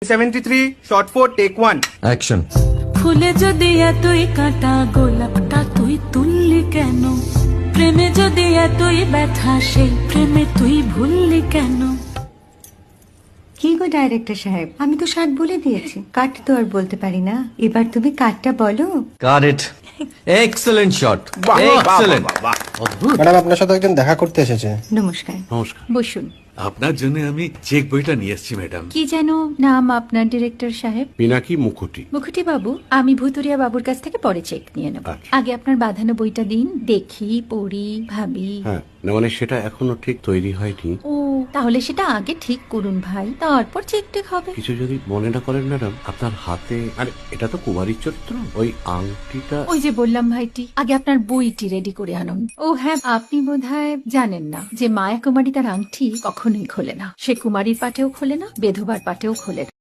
73 shot 4 take 1 action. ফুলে যদি এতই কাঁটা গোলাপটা তুই তুললি কেন? প্রেমে যদি এতই ব্যথা সেই প্রেমে তুই ভুললি কেন? কি গো ডাইরেক্টর সাহেব, আমি তো 60 বলে দিয়েছি, কাট তো আর বলতে পারি না। এবার তুমি কাটটা বলো। Got it. Excellent shot, excellent. Madam আপনার সাথে একজন দেখা করতে এসেছে। নমস্কার, নমস্কার। বসুন। আপনার জন্য আমি চেক বইটা নিয়ে এসেছি ম্যাডাম। কি যেন নাম আপনার ডিরেক্টর সাহেব? পিনাকি মুখোটি। মুখুটি বাবু, আমি ভুতুরিয়া বাবুর কাছ থেকে পরে চেক নিয়ে নেব। আচ্ছা। আগে আপনার বাঁধানো বইটা দিন, দেখি, পড়ি, ভাবি। হ্যাঁ, না মানে সেটা এখনো ঠিক তৈরি হয়নি। ও, তাহলে সেটা আগে ঠিক করুন ভাই, তারপর চেক টেক হবে। কিছু যদি মনে না করেন ম্যাডাম, আপনার হাতে, আরে এটা তো কুমারীর চরিত্র, ওই আংটিটা। ওই যে বললাম ভাইটি, আগে আপনার বইটি রেডি করে আনুন। ও হ্যাঁ, আপনি বোধহয় জানেন না যে মায়া কুমারী তার আংটি কখনোই খোলে না। সে কুমারীর পাটেও খোলে না, বেধবার পাটেও খোলে না।